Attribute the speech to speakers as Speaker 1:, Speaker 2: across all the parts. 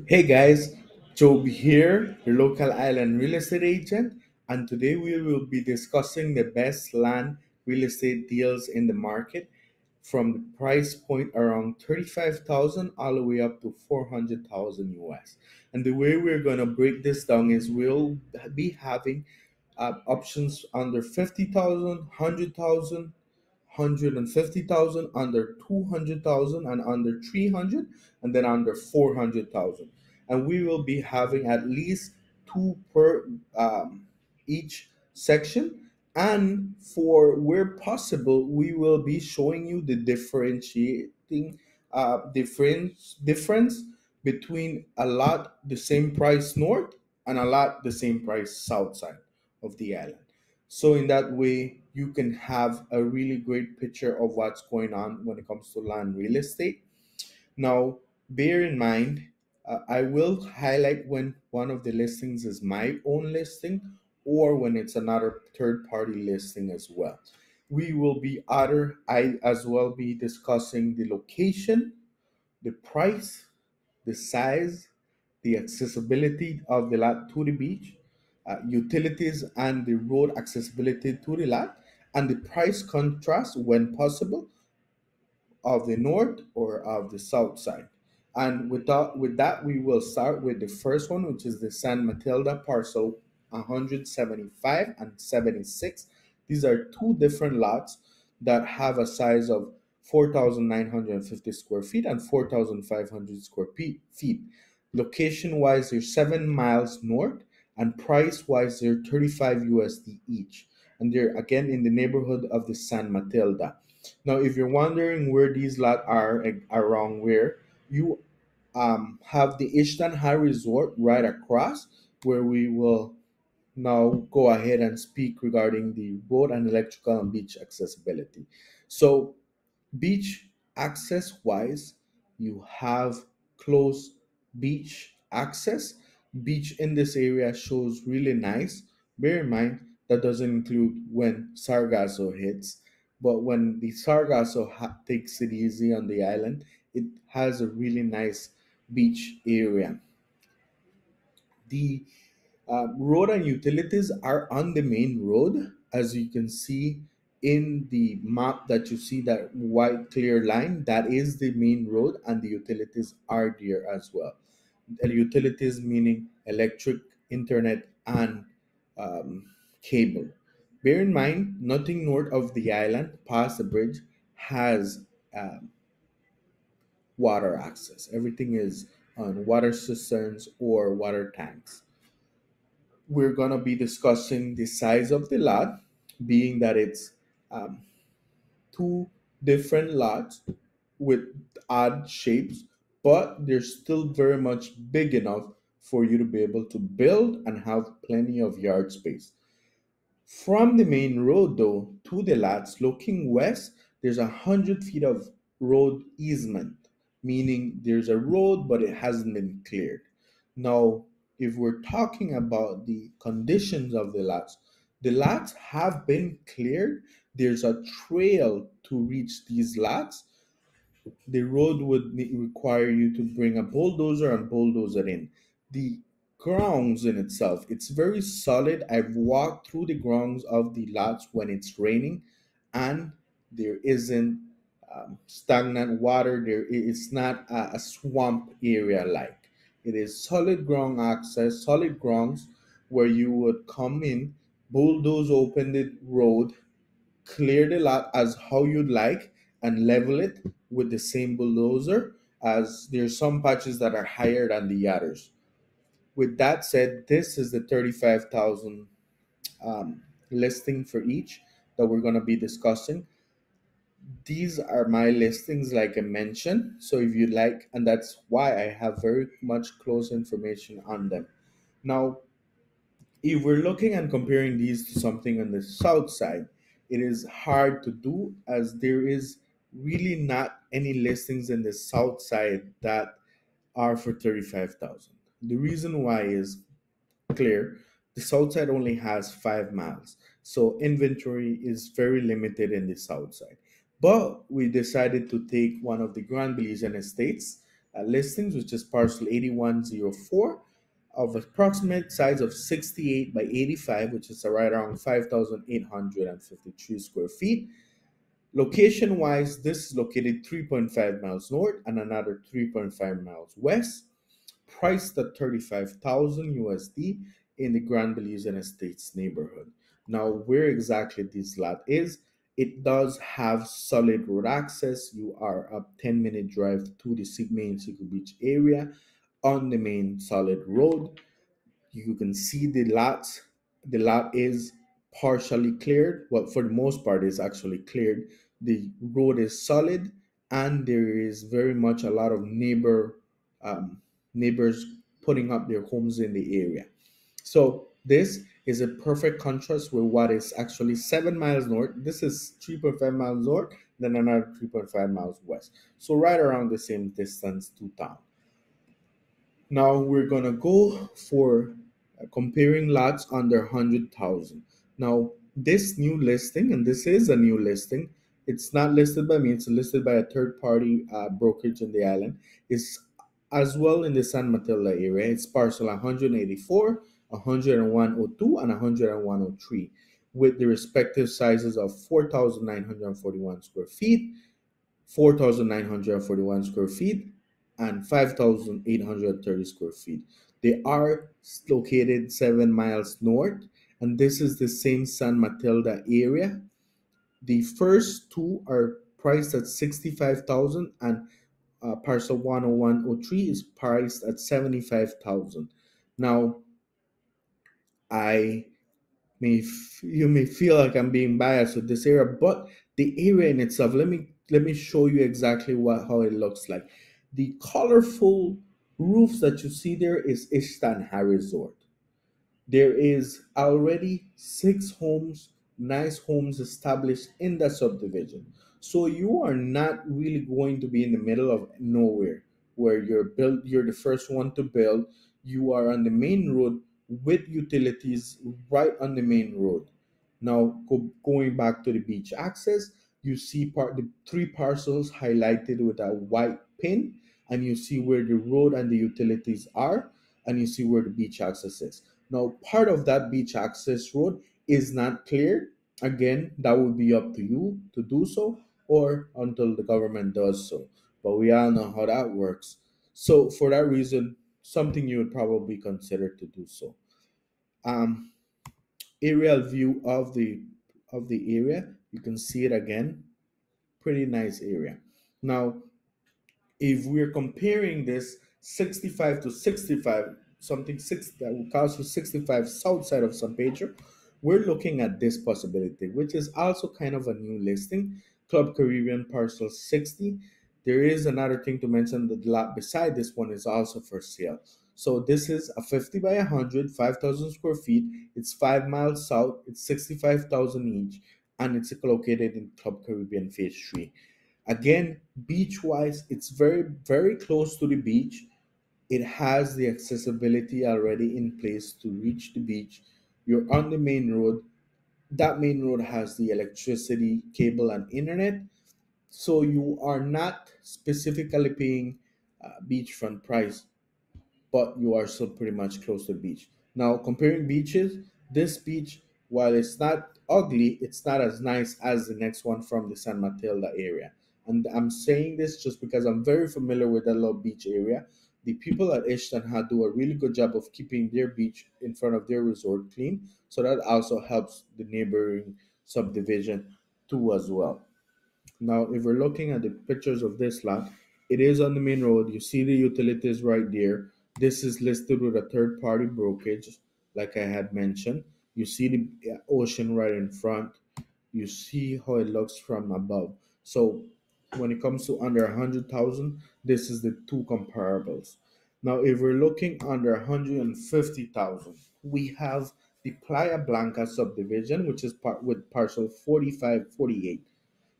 Speaker 1: Hey guys, Job here, your local island real estate agent, and today we will be discussing the best land real estate deals in the market from the price point around 35,000 all the way up to 400,000 US. And the way we're going to break this down is we'll be having options under 50,000, 150,000, under 200,000, and under 300, and then under 400,000. And we will be having at least two per each section. And for where possible, we will be showing you the differentiating difference between a lot the same price north and a lot the same price south side of the island. So in that way, you can have a really great picture of what's going on when it comes to land real estate. Now, bear in mind, I will highlight when one of the listings is my own listing or when it's another third party listing as well. We will be I as well be discussing the location, the price, the size, the accessibility of the lot to the beach, utilities and the road accessibility to the lot, and the price contrast when possible of the north or of the south side. And with that, we will start with the first one, which is the San Matilda parcel 175 and 76. These are two different lots that have a size of 4,950 square feet and 4,500 square feet. Location wise, they're 7 miles north, and price wise, they're 35 USD each. And they're again in the neighborhood of the San Matilda. Now, if you're wondering where these lots are, around where you have the Ishtan High Resort right across, where we will now go ahead and speak regarding the road and electrical and beach accessibility. So, beach access wise, you have close beach access. Beach in this area shows really nice. Bear in mind that doesn't include when Sargasso hits, but when the Sargasso takes it easy on the island, it has a really nice beach area. The road and utilities are on the main road, as you can see in the map that you see that white clear line. That is the main road, and the utilities are there as well. The utilities meaning electric, internet, and um, cable. Bear in mind, nothing north of the island, past the bridge, has um, water access. Everything is on water cisterns or water tanks. We're going to be discussing the size of the lot, being that it's um, two different lots with odd shapes, but they're still very much big enough for you to be able to build and have plenty of yard space. From the main road, though, to the lots looking west, there's 100 feet of road easement, meaning there's a road, but it hasn't been cleared. Now, if we're talking about the conditions of the lots have been cleared. There's a trail to reach these lots. The road would require you to bring a bulldozer and bulldoze it in. The grounds in itself, it's very solid. I've walked through the grounds of the lots when it's raining, and there isn't stagnant water. It's not a swamp area like. It is solid ground access, solid grounds where you would come in, bulldoze open the road, clear the lot as how you'd like, and level it with the same bulldozer, as there's some patches that are higher than the others. With that said, this is the 35,000 listing for each that we're going to be discussing. These are my listings, like I mentioned. So if you like, and that's why I have very much close information on them. Now, if we're looking and comparing these to something on the south side, it is hard to do, as there is really not any listings in the south side that are for 35,000. The reason why is clear. The south side only has 5 miles, so inventory is very limited in the south side. But we decided to take one of the Grand Belizean estates, listings, which is parcel 8104 of approximate size of 68 by 85, which is right around 5,853 square feet. Location wise, this is located 3.5 miles north and another 3.5 miles west, priced at 35,000 USD in the Grand Belizean Estates neighborhood. Now, where exactly this lot is, it does have solid road access. You are a 10-minute drive to the main Siku Beach area on the main solid road. You can see the lots. The lot is partially cleared. Well, for the most part, it's actually cleared. The road is solid, and there is very much a lot of neighbors putting up their homes in the area. So this is a perfect contrast with what is actually 7 miles north. This is 3.5 miles north, then another 3.5 miles west. So right around the same distance to town. Now we're gonna go for comparing lots under 100,000. Now this new listing, and this is a new listing, it's not listed by me, it's listed by a third party brokerage in the island, is as well in the San Matilda area. It's parcel 184, 10102, and 10103 with the respective sizes of 4,941 square feet, 4,941 square feet, and 5,830 square feet. They are located 7 miles north, and this is the same San Matilda area. The first two are priced at 65,000, and parcel 10103 is priced at 75,000. Now, I you may feel like I'm being biased with this area, but the area in itself, let me show you exactly how it looks like. The colorful roofs that you see there is Ishtan Resort. There is already 6 homes, nice homes established in the subdivision. So you are not really going to be in the middle of nowhere where you're the first one to build. You are on the main road with utilities right on the main road. Now going back to the beach access, you see the 3 parcels highlighted with a white pin, and you see where the road and the utilities are, and you see where the beach access is. Now, part of that beach access road is not cleared. Again, that would be up to you to do so or until the government does so. But we all know how that works. So, for that reason, something you would probably consider to do so. Um, Aerial view of the area, you can see it again. Pretty nice area. Now, if we're comparing this 65 to 65, something six that will cost you 65 south side of San Pedro, we're looking at this possibility, which is also kind of a new listing. Club Caribbean parcel 60. There is another thing to mention, that the lot beside this one is also for sale. So this is a 50 by 100, 5,000 square feet. It's 5 miles south. It's 65,000 each, and it's located in Club Caribbean Phase 3. Again, beach wise, it's very, very close to the beach. It has the accessibility already in place to reach the beach. You're on the main road. That main road has the electricity, cable, and internet. So you are not specifically paying beachfront price, but you are still pretty much close to the beach. Now, comparing beaches, this beach, while it's not ugly, it's not as nice as the next one from the San Matilda area. And I'm saying this just because I'm very familiar with that little beach area. The people at Ishtan do a really good job of keeping their beach in front of their resort clean. So that also helps the neighboring subdivision too as well. Now, if we're looking at the pictures of this lot, it is on the main road. You see the utilities right there. This is listed with a third party brokerage, like I had mentioned. You see the ocean right in front. You see how it looks from above. So when it comes to under 100,000, this is the two comparables. Now, if we're looking under 150,000, we have the Playa Blanca subdivision, which is with parcel 4548.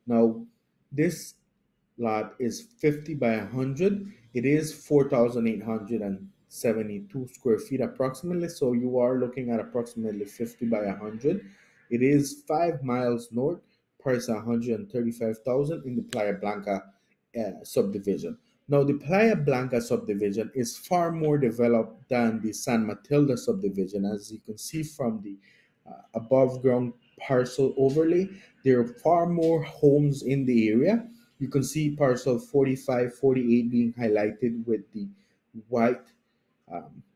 Speaker 1: Now, this lot is 50 by 100. It is 4,872 square feet approximately. So you are looking at approximately 50 by 100. It is 5 miles north, price 135,000 in the Playa Blanca subdivision. Now, the Playa Blanca subdivision is far more developed than the San Matilda subdivision. As you can see from the above ground parcel overlay, there are far more homes in the area. You can see parcel 45, 48 being highlighted with the white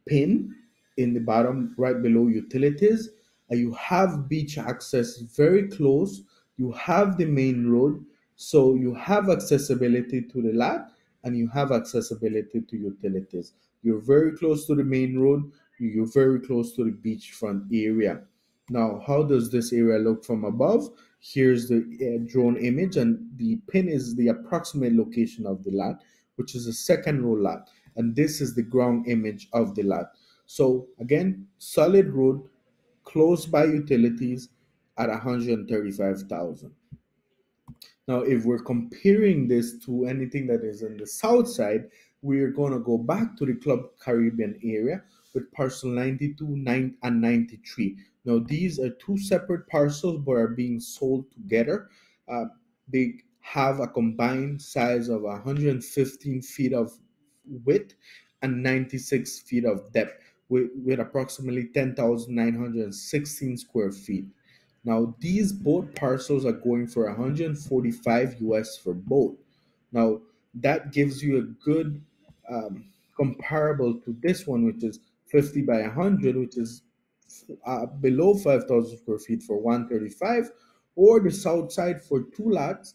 Speaker 1: pin in the bottom right below utilities. You have beach access very close. You have the main road, so you have accessibility to the lot and you have accessibility to utilities. You're very close to the main road. You're very close to the beachfront area. Now, how does this area look from above? Here's the drone image, and the pin is the approximate location of the lot, which is a second row lot, and this is the ground image of the lot. So again, solid road, close by utilities at 135,000. Now, if we're comparing this to anything that is in the south side, we're going to go back to the Club Caribbean area with parcel 92, 9, and 93. Now, these are two separate parcels but are being sold together. Uh, they have a combined size of 115 feet of width and 96 feet of depth, with approximately 10,916 square feet. Now, these both parcels are going for 145 US for both. Now, that gives you a good comparable to this one, which is 50 by 100, which is below 5,000 square feet for 135, or the south side for two lots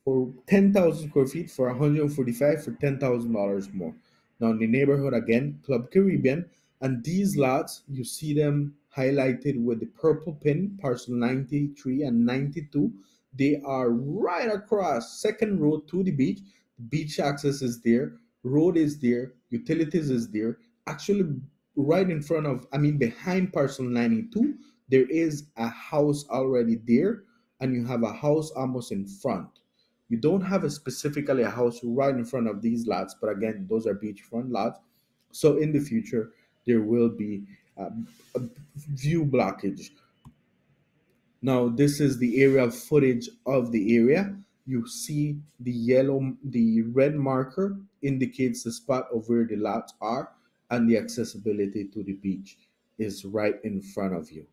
Speaker 1: for 10,000 square feet for 145 for $10,000 more. Now in the neighborhood again, Club Caribbean, and these lots you see them highlighted with the purple pin, parcel 93 and 92. They are right across second road to the beach. Beach access is there, road is there, utilities is there. Actually, right in front of, I mean, behind parcel 92, there is a house already there, and you have a house almost in front. You don't have a specifically a house right in front of these lots, but again, those are beachfront lots. So in the future, there will be a view blockage. Now, this is the aerial footage of the area. You see the red marker indicates the spot of where the lots are, and the accessibility to the beach is right in front of you.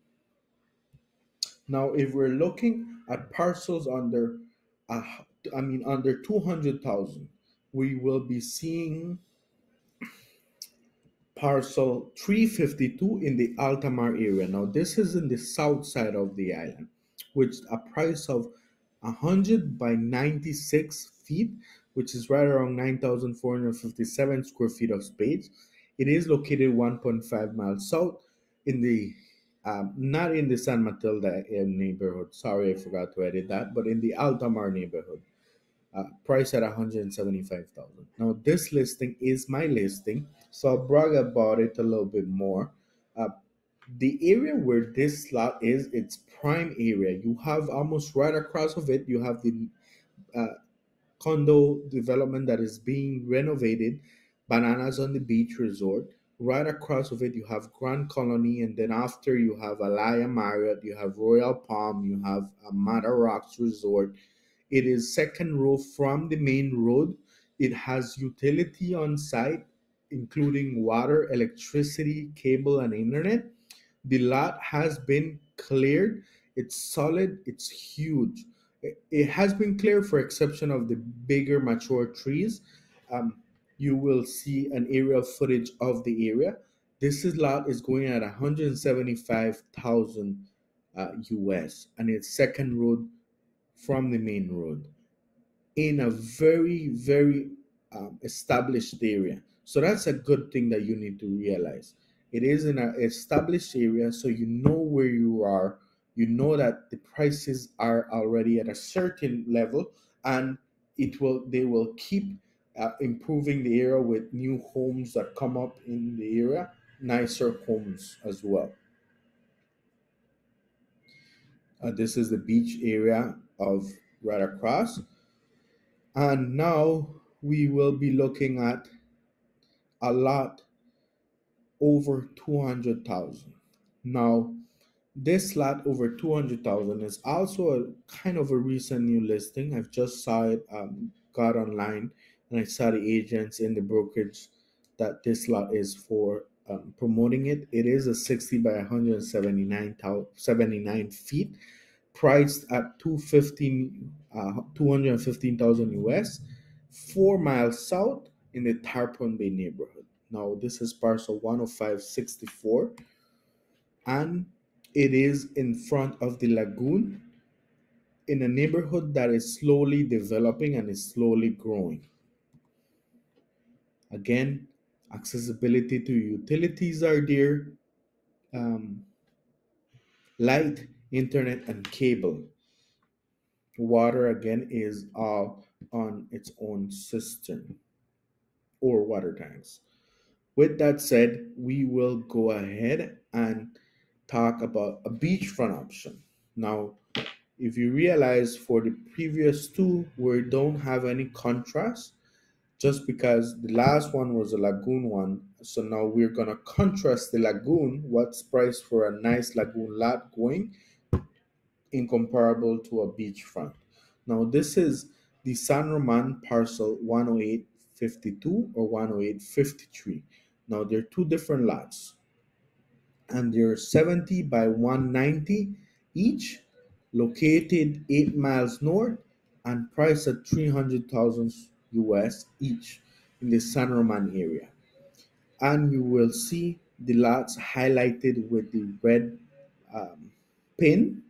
Speaker 1: Now, if we're looking at parcels under, uh, under 200,000, we will be seeing parcel 352 in the Altamar area. Now, this is in the south side of the island, which a price of 100 by 96 feet, which is right around 9,457 square feet of space. It is located 1.5 miles south in the not in the San Matilda neighborhood. Sorry, I forgot to edit that, but in the Altamar neighborhood, priced at 175,000. Now, this listing is my listing, so I'll brag about it a little bit more. Uh, the area where this lot is, it's prime area. You have almost right across of it, you have the uh, condo development that is being renovated, Bananas on the Beach Resort. Right across of it, you have Grand Colony, and then after you have Alaya Marriott, you have Royal Palm, you have Amada Rocks Resort. It is second row from the main road. It has utility on site, including water, electricity, cable, and internet. The lot has been cleared. It's solid. It's huge. It has been cleared for exception of the bigger mature trees. Um, you will see an aerial footage of the area. Lot is going at 175,000 US, and it's second road from the main road in a very, very established area. So that's a good thing that you need to realize. It is in an established area, so you know where you are. You know that the prices are already at a certain level, and they will keep improving the area with new homes that come up in the area, nicer homes as well. This is the beach area of right across. And now we will be looking at a lot over 200,000. Now, this lot over 200,000 is also a kind of a recent new listing. I've just saw it got online and I saw the agents in the brokerage that this lot is for promoting it. It is a 60 by 179 feet, priced at 215,000 US, 4 miles south in the Tarpon Bay neighborhood. Now, this is parcel 10564, and it is in front of the lagoon in a neighborhood that is slowly developing and is slowly growing. Again, accessibility to utilities are there, um, light, internet, and cable. Water, again, is all on its own cistern or water tanks. With that said, we will go ahead and talk about a beachfront option. Now, if you realize for the previous two, we don't have any contrast just because the last one was a lagoon one. So now we're gonna contrast the lagoon, what's priced for a nice lagoon lot going incomparable to a beachfront. Now this is the San Roman parcel 10852 or 10853. Now they're two different lots and they're 70 by 190 each, located 8 miles north and priced at 300,000 US each in the San Roman area. And you will see the lots highlighted with the red um, pin,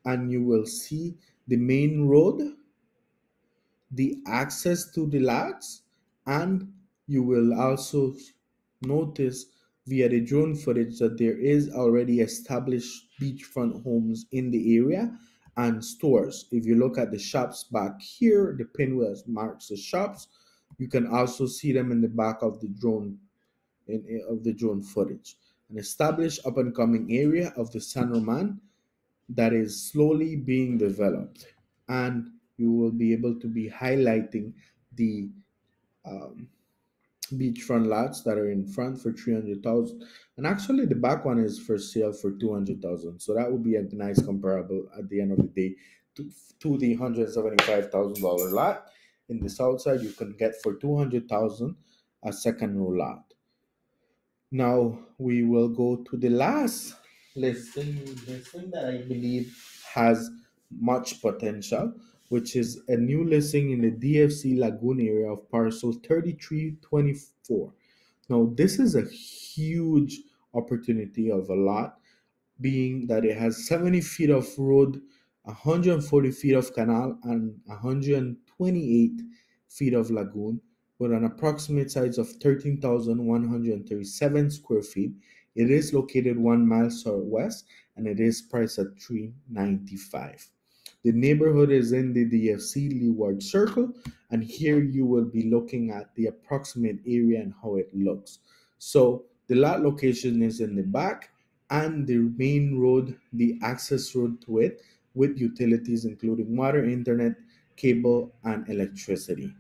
Speaker 1: and you will see the main road, the access to the lots, and you will also notice via the drone footage that there is already established beachfront homes in the area and stores. If you look at the shops back here, the pin was marks the shops. You can also see them in the back of the drone of the drone footage. An established up and coming area of the San Roman that is slowly being developed, and you will be able to be highlighting the um, beachfront lots that are in front for 300,000, and actually the back one is for sale for 200,000. So that would be a nice comparable at the end of the day to the $175,000 lot in the south side. You can get for 200,000 a second row lot. Now we will go to the last listing that I believe has much potential, which is a new listing in the DFC Lagoon area of parcel 3324. Now this is a huge opportunity of a lot, being that it has 70 feet of road, 140 feet of canal, and 128 feet of lagoon, with an approximate size of 13,137 square feet. It is located 1 mile southwest and it is priced at 395. The neighborhood is in the DFC Leeward Circle, and here you will be looking at the approximate area and how it looks. So the lot location is in the back, and the main road, the access road to it, with utilities including water, internet, cable, and electricity.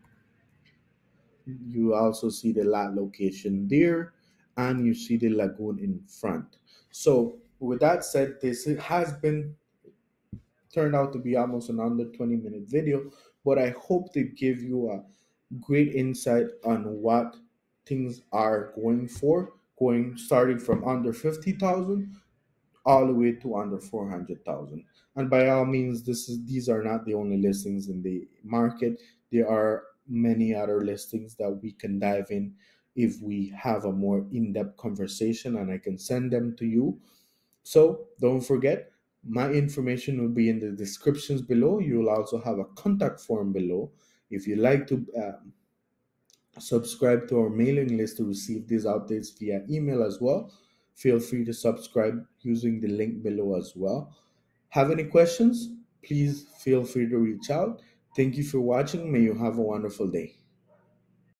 Speaker 1: You also see the lot location there, and you see the lagoon in front. So, with that said, this has been turned out to be almost an under 20-minute video, but I hope to give you a great insight on what things are going for, going starting from under 50,000 all the way to under 400,000. And by all means, these are not the only listings in the market. There are many other listings that we can dive in if we have a more in-depth conversation, and I can send them to you. So don't forget, my information will be in the descriptions below. You will also have a contact form below. If you like to subscribe to our mailing list to receive these updates via email as well, feel free to subscribe using the link below as well. Have any questions? Please feel free to reach out. Thank you for watching. May you have a wonderful day.